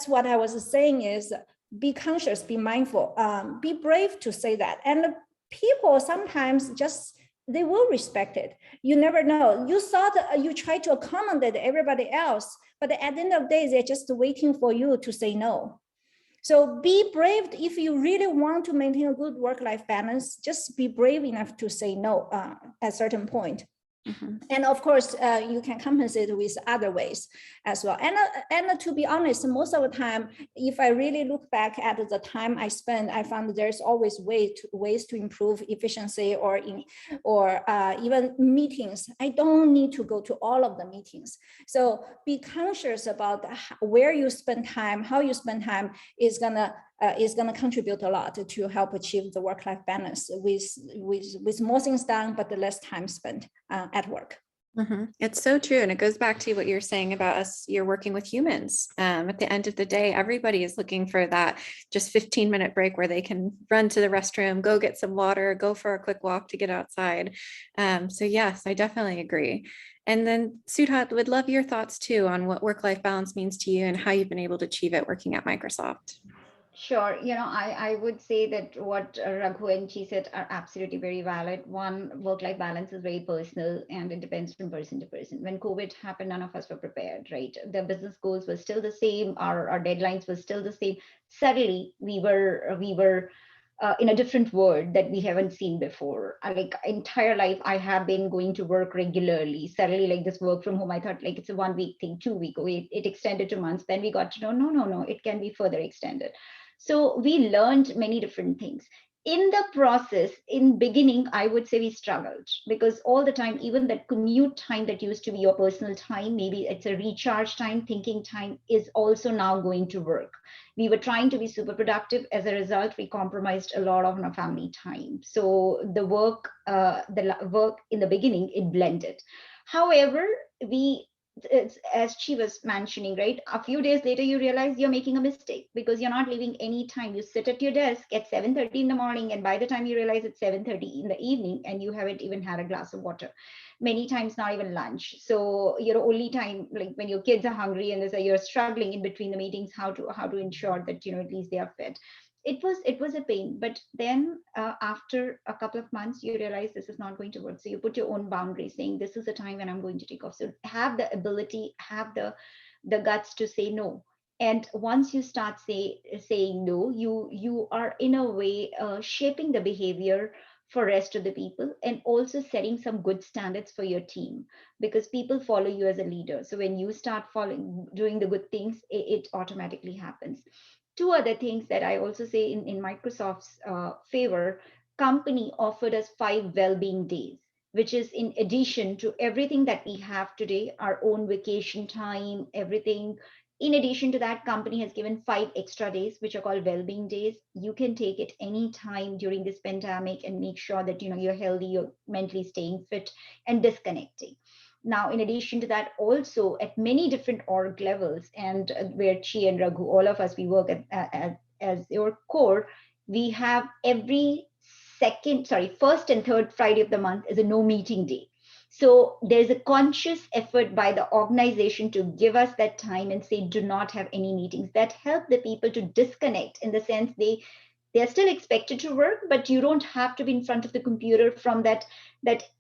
what I was saying is be conscious, be mindful, be brave to say that. And people sometimes just they will respect it. You never know. You thought you try to accommodate everybody else, but at the end of the day, they're just waiting for you to say no. So be brave. If you really want to maintain a good work-life balance, just be brave enough to say no at a certain point. Mm-hmm. And of course, you can compensate with other ways as well. And to be honest, most of the time, if I really look back at the time I spend, I found there's always ways to improve efficiency or even meetings. I don't need to go to all of the meetings. So be conscious about where you spend time, how you spend time is gonna contribute a lot to help achieve the work-life balance with more things done, but the less time spent at work. Mm-hmm. It's so true. And it goes back to what you're saying about us, you're working with humans. At the end of the day, everybody is looking for that just 15-minute break where they can run to the restroom, go get some water, go for a quick walk to get outside. So yes, I definitely agree. And then Sudha, would love your thoughts too on what work-life balance means to you and how you've been able to achieve it working at Microsoft. Sure. I would say that what Raghu and Chi said are absolutely very valid. One, work-life balance is very personal and it depends from person to person. When COVID happened, none of us were prepared, right? The business goals were still the same. Our deadlines were still the same. Suddenly, we were in a different world that we haven't seen before. Like entire life, I have been going to work regularly. Suddenly, like this work from home, I thought like it's a 1 week thing, 2 week. It extended to months. Then we got to know, no, it can be further extended. So we learned many different things. in the process, in beginning, I would say we struggled because all the time, even that commute time that used to be your personal time, maybe it's a recharge time, thinking time, is also now going to work. We were trying to be super productive. As a result, we compromised a lot of our family time. So the work in the beginning, it blended. However, as she was mentioning, right? A few days later, you realize you're making a mistake because you're not leaving any time. You sit at your desk at 7:30 in the morning, and by the time you realize it's 7:30 in the evening, and you haven't even had a glass of water. Many times, not even lunch. So your only time, like when your kids are hungry and you're struggling in between the meetings, how to ensure that at least they are fed. It was a pain, but then after a couple of months you realize this is not going to work, so you put your own boundaries, saying this is the time when I'm going to take off. So have the ability, have the guts to say no. And once you start saying no, you are in a way shaping the behavior for rest of the people, and also setting some good standards for your team, because people follow you as a leader. So when you start doing the good things, it automatically happens. Two other things that I also say in Microsoft's favor: company offered us 5 well-being days, which is in addition to everything that we have today, our own vacation time, everything. In addition to that, company has given 5 extra days, which are called well-being days. You can take it any time during this pandemic and make sure that you're healthy, you're mentally staying fit and disconnecting. Now, in addition to that, also at many different org levels, and where Chi and Raghu, all of us, we work as your core, we have first and third Friday of the month is a no meeting day. So there's a conscious effort by the organization to give us that time and say, do not have any meetings. That help the people to disconnect, in the sense they're still expected to work, but you don't have to be in front of the computer from that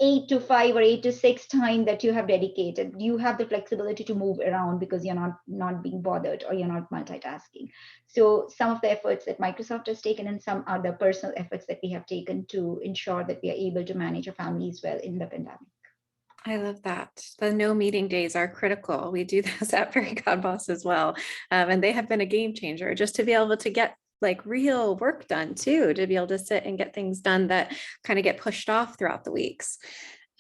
8 to 5 or 8 to 6 time that you have dedicated. You have the flexibility to move around because you're not being bothered, or you're not multitasking. So some of the efforts that Microsoft has taken, and some other personal efforts that we have taken to ensure that we are able to manage our families well in the pandemic. I love that. The no meeting days are critical. We do this at Fairygodboss as well. And they have been a game changer, just to be able to get like real work done too, to be able to sit and get things done that kind of get pushed off throughout the weeks.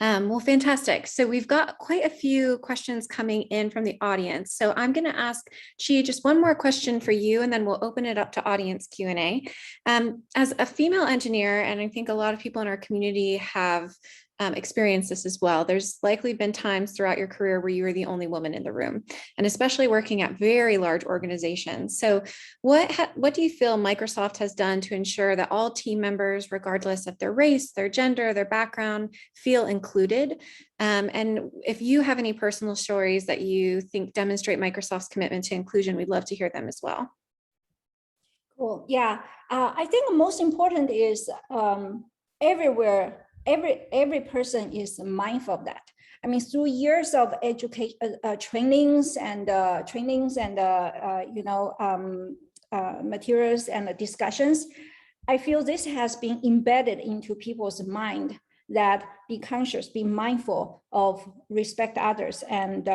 Well, fantastic. So we've got quite a few questions coming in from the audience. So I'm going to ask Chi just one more question for you, and then we'll open it up to audience Q&A. As a female engineer, and I think a lot of people in our community have experienced this as well, there's likely been times throughout your career where you were the only woman in the room, and especially working at very large organizations. So what do you feel Microsoft has done to ensure that all team members, regardless of their race, their gender, their background, feel included? And if you have any personal stories that you think demonstrate Microsoft's commitment to inclusion, we'd love to hear them as well. Cool. Yeah, I think the most important is everywhere. Every person is mindful of that. I mean, through years of education, trainings and materials and discussions, I feel this has been embedded into people's mind, that be conscious, be mindful of respect others, and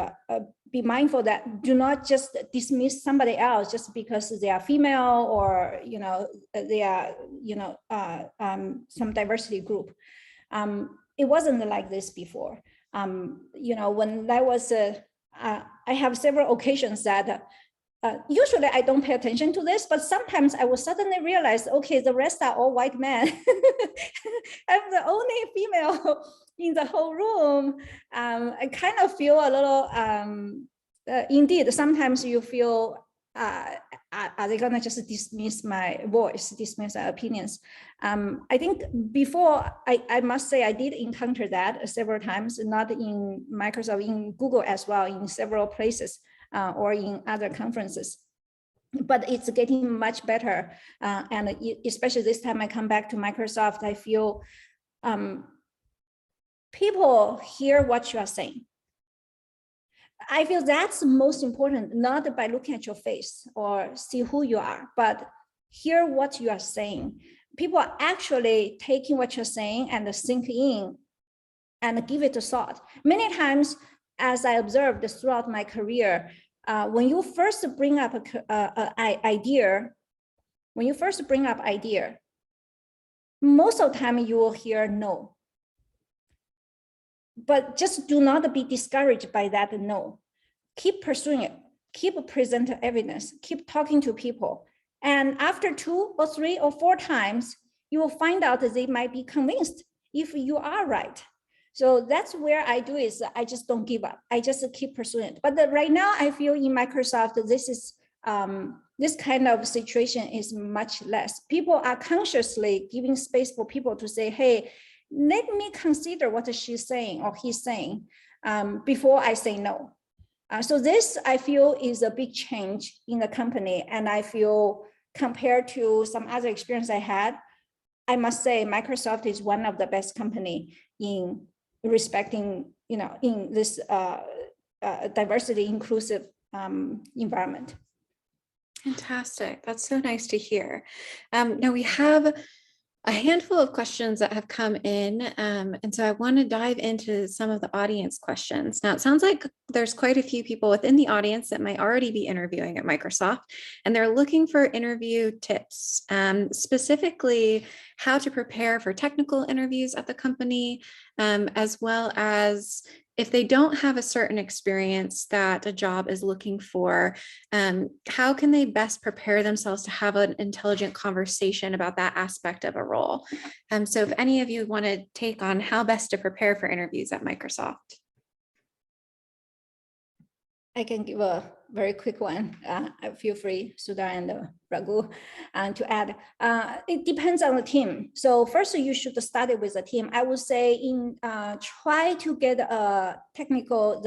be mindful that do not just dismiss somebody else just because they are female, or they are some diversity group. It wasn't like this before. When I was, I have several occasions that usually I don't pay attention to this, but sometimes I will suddenly realize, okay, the rest are all white men. I'm the only female in the whole room. I kind of feel a little, indeed, sometimes you feel, are they gonna just dismiss my voice, dismiss my opinions? I think before, I must say I did encounter that several times, not in Microsoft, in Google as well, in several places, or in other conferences. But it's getting much better. And especially this time I come back to Microsoft, I feel people hear what you are saying. I feel that's most important, not by looking at your face or see who you are, but hear what you are saying. People are actually taking what you're saying and sink in and give it a thought. Many times, as I observed throughout my career, when you first bring up an idea, most of the time you will hear no. But just do not be discouraged by that no. Keep pursuing it, keep presenting evidence, keep talking to people. And after 2 or 3 or 4 times, you will find out that they might be convinced if you are right. So that's where I do is I just don't give up. I just keep pursuing it. But right now I feel in Microsoft, this kind of situation is much less. People are consciously giving space for people to say, hey, let me consider what she's saying or he's saying before I say no. So this I feel is a big change in the company. And I feel compared to some other experience I had, I must say Microsoft is one of the best company in respecting, in this diversity inclusive environment. Fantastic. That's so nice to hear. Now we have a handful of questions that have come in. And so I want to dive into some of the audience questions. Now, it sounds like there's quite a few people within the audience that might already be interviewing at Microsoft, and they're looking for interview tips, specifically how to prepare for technical interviews at the company, as well as if they don't have a certain experience that a job is looking for, how can they best prepare themselves to have an intelligent conversation about that aspect of a role? So if any of you want to take on how best to prepare for interviews at Microsoft. I can give a very quick one. Feel free, Sudha and Raghu, to add. It depends on the team. So first, you should study with the team. I would say try to get a technical,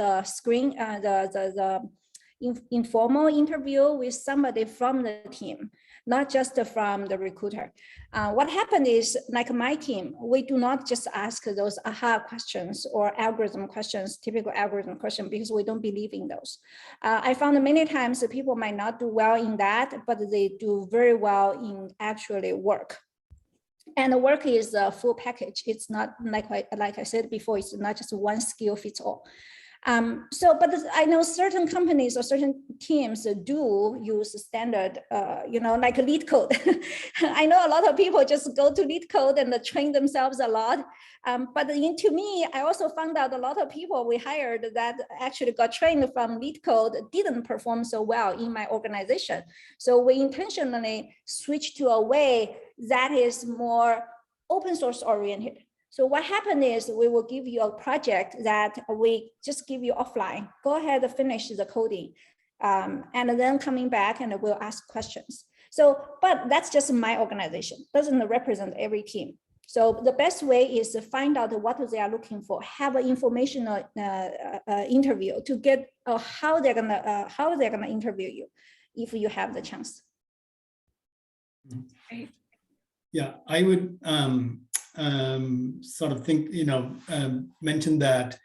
informal interview with somebody from the team, not just from the recruiter. What happened is, like my team, we do not just ask those aha questions or algorithm questions, typical algorithm question, because we don't believe in those. I found many times that people might not do well in that, but they do very well in actually work. And the work is a full package. It's not like I said before, it's not just one skill fits all. But I know certain companies or certain teams do use standard, like lead code. I know a lot of people just go to lead code and train themselves a lot. But to me, I also found out a lot of people we hired that actually got trained from lead code didn't perform so well in my organization. So we intentionally switched to a way that is more open source oriented. So what happened is we will give you a project that we just give you offline. Go ahead and finish the coding. And then coming back and we'll ask questions. So, but that's just my organization, doesn't represent every team. So the best way is to find out what they are looking for, have an informational interview to get how they're gonna interview you if you have the chance. Great. Yeah, I would sort of think, mention that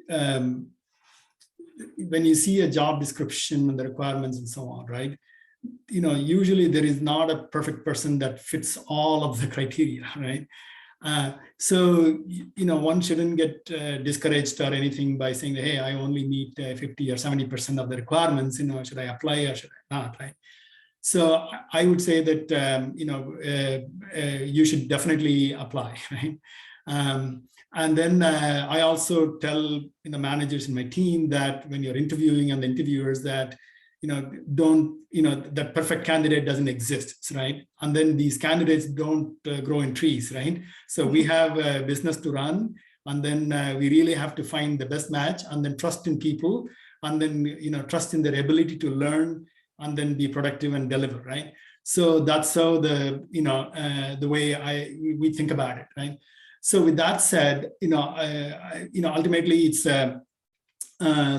when you see a job description and the requirements and so on, right? Usually there is not a perfect person that fits all of the criteria, right? So, one shouldn't get discouraged or anything by saying, hey, I only meet 50 or 70% of the requirements, should I apply or should I not, right? So I would say that, you should definitely apply, right? And then I also tell managers in my team that when you're interviewing and the interviewers that, that perfect candidate doesn't exist, right? And then these candidates don't grow in trees, right? So we have a business to run, and then we really have to find the best match, and then trust in people, and then, trust in their ability to learn, and then be productive and deliver, right? So that's how the way we think about it, right? So with that said, ultimately it's a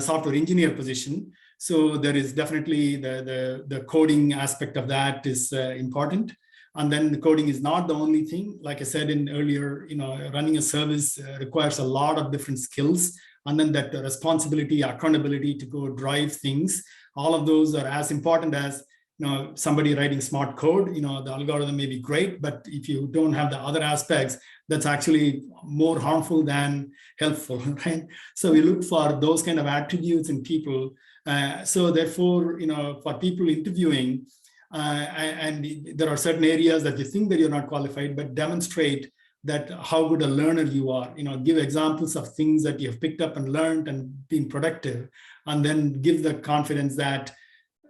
software engineer position. So there is definitely the coding aspect of that is important. And then the coding is not the only thing. Like I said in earlier, running a service requires a lot of different skills. And then that responsibility, accountability to go drive things. All of those are as important as somebody writing smart code. The algorithm may be great, but if you don't have the other aspects, that's actually more harmful than helpful, right? So we look for those kind of attributes in people. So therefore, for people interviewing, and there are certain areas that you think that you're not qualified, but demonstrate that how good a learner you are. Give examples of things that you have picked up and learned and been productive, and then give the confidence that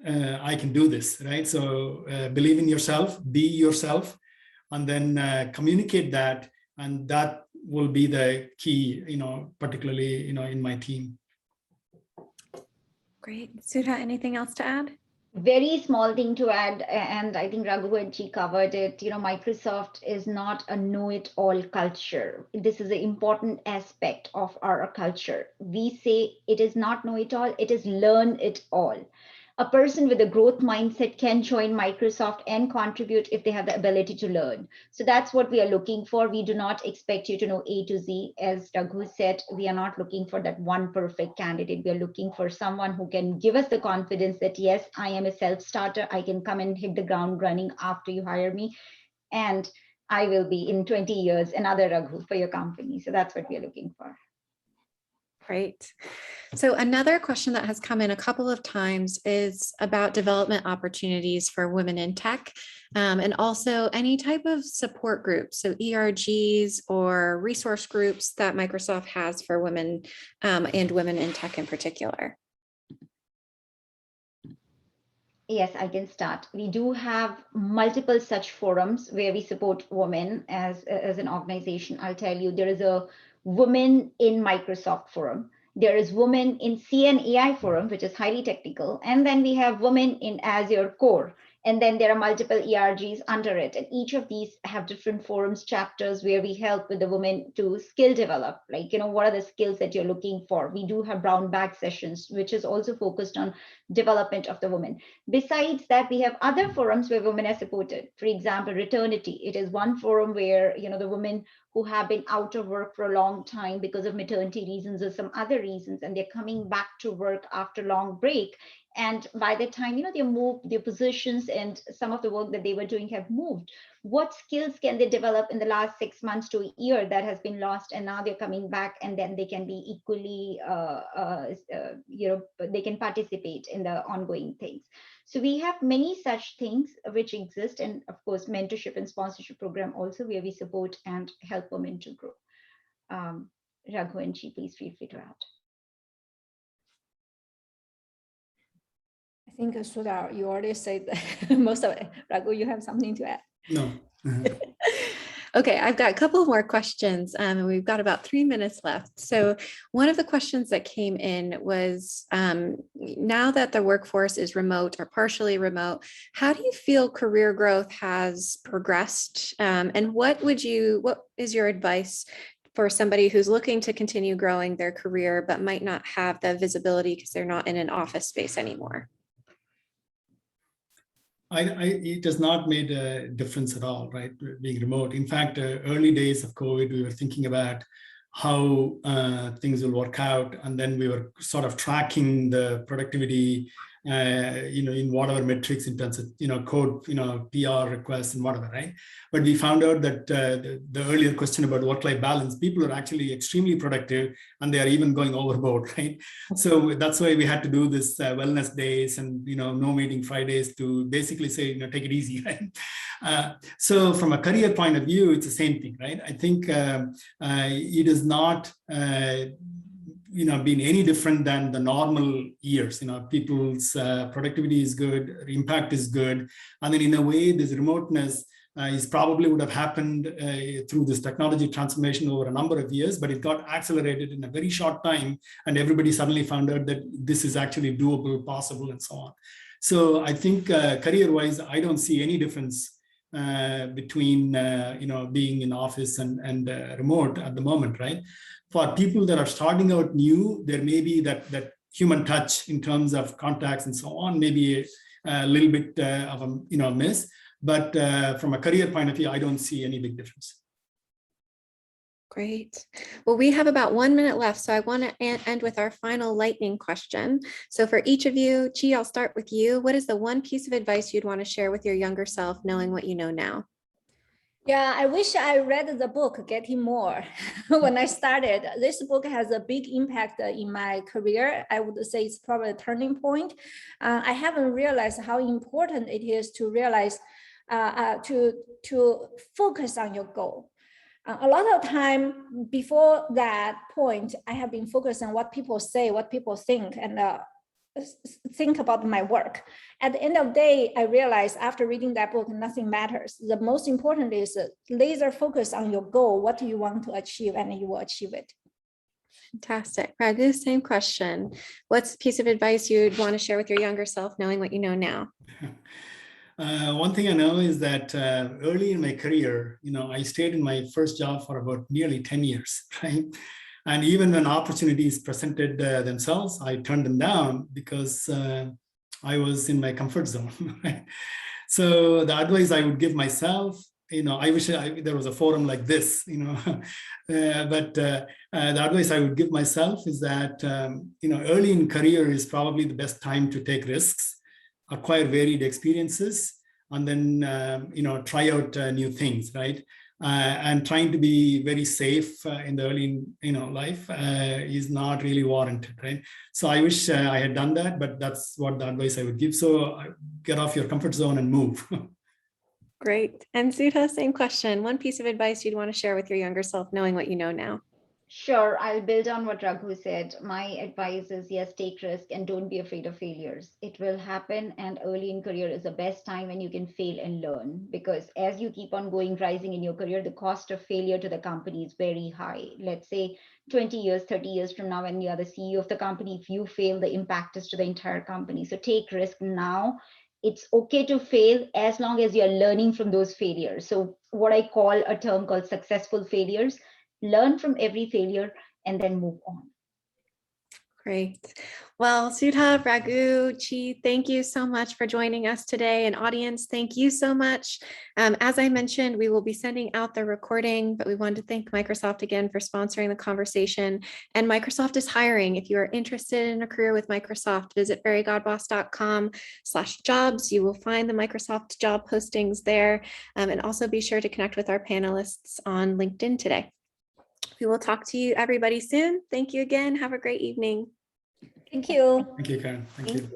I can do this, right? So believe in yourself, be yourself, and then communicate that, and that will be the key, particularly, in my team. Great. Sudha, anything else to add? Very small thing to add, and I think Raghu and Chi covered it. Microsoft is not a know-it-all culture. This is an important aspect of our culture. We say it is not know-it-all, it is learn-it-all. A person with a growth mindset can join Microsoft and contribute if they have the ability to learn. So that's what we are looking for. We do not expect you to know A to Z. As Raghu said, we are not looking for that one perfect candidate. We are looking for someone who can give us the confidence that, yes, I am a self-starter. I can come and hit the ground running after you hire me. And I will be in 20 years another Raghu for your company. So that's what we are looking for. Great. So another question that has come in a couple of times is about development opportunities for women in tech, and also any type of support groups, so ERGs or resource groups that Microsoft has for women and women in tech in particular. Yes, I can start. We do have multiple such forums where we support women as an organization. I'll tell you, there is a Women in Microsoft forum. There is Women in CNAI forum, which is highly technical. And then we have Women in Azure Core. And then there are multiple ERGs under it. And each of these have different forums, chapters where we help with the women to skill develop. Like, what are the skills that you're looking for? We do have brown bag sessions, which is also focused on development of the women. Besides that, we have other forums where women are supported. For example, Returnity. It is one forum where, the women who have been out of work for a long time because of maternity reasons or some other reasons, and they're coming back to work after long break. And by the time, they moved their positions and some of the work that they were doing have moved. What skills can they develop in the last 6 months to a year that has been lost, and now they're coming back, and then they can be equally, they can participate in the ongoing things. So we have many such things which exist, and of course, mentorship and sponsorship program also, where we support and help women to grow. Raghu and Chi, please feel free to add. I think Sudha, you already said most of it. Raghu, you have something to add? No. Okay, I've got a couple more questions, and we've got about 3 minutes left. So one of the questions that came in was, now that the workforce is remote or partially remote, how do you feel career growth has progressed? And what is your advice for somebody who's looking to continue growing their career, but might not have the visibility because they're not in an office space anymore? It has not made a difference at all, right? Being remote. In fact, early days of COVID, we were thinking about how things will work out, and then we were sort of tracking the productivity, in whatever metrics in terms of code, PR requests and whatever, right? But we found out that the earlier question about work-life balance, people are actually extremely productive, and they are even going overboard, right? So that's why we had to do this wellness days and no meeting Fridays to basically say take it easy, right? So from a career point of view, it's the same thing, right? I think it is not been any different than the normal years. People's productivity is good, impact is good, and then in a way, this remoteness is probably would have happened through this technology transformation over a number of years, but it got accelerated in a very short time, and everybody suddenly found out that this is actually doable, possible, and so on. So I think career-wise, I don't see any difference between being in office and remote at the moment, right? For people that are starting out new, there may be that human touch in terms of contacts and so on, maybe a little bit of a miss, but from a career point of view, I don't see any big difference. Great. Well, we have about 1 minute left, so I want to end with our final lightning question. So for each of you, Chi, I'll start with you. What is the one piece of advice you'd want to share with your younger self, knowing what you know now? Yeah, I wish I read the book Getting More when I started. This book has a big impact in my career. I would say it's probably a turning point. I haven't realized how important it is to realize to focus on your goal. A lot of time before that point, I have been focused on what people say, what people think, and think about my work. At the end of the day, I realized after reading that book, nothing matters. The most important is laser focus on your goal. What do you want to achieve, and you will achieve it. Fantastic. Raghu, same question. What's a piece of advice you'd want to share with your younger self, knowing what you know now? One thing I know is that early in my career, I stayed in my first job for about nearly 10 years, right? And even when opportunities presented themselves, I turned them down because I was in my comfort zone. Right? So the advice I would give myself, I wish there was a forum like this, but the advice I would give myself is that, early in career is probably the best time to take risks, acquire varied experiences, and then, try out new things, right? And trying to be very safe in the early, life is not really warranted, right? So I wish I had done that, but that's what the advice I would give. So get off your comfort zone and move. Great. And Sudha, same question. One piece of advice you'd want to share with your younger self, knowing what you know now? Sure, I'll build on what Raghu said. My advice is yes, take risk and don't be afraid of failures. It will happen, and early in career is the best time when you can fail and learn, because as you keep on going, rising in your career, the cost of failure to the company is very high. Let's say 20 years, 30 years from now, when you are the CEO of the company, if you fail, the impact is to the entire company. So take risk now. It's okay to fail as long as you're learning from those failures. So what I call a term called successful failures. Learn from every failure and then move on. Great. Well, Sudha, Raghu, Chi, thank you so much for joining us today. And audience, thank you so much. As I mentioned, we will be sending out the recording, but we wanted to thank Microsoft again for sponsoring the conversation. And Microsoft is hiring. If you are interested in a career with Microsoft, visit fairygodboss.com/jobs. You will find the Microsoft job postings there. And also be sure to connect with our panelists on LinkedIn today. We will talk to you everybody soon. Thank you again. Have a great evening. Thank you. Thank you, Karen. Thank you.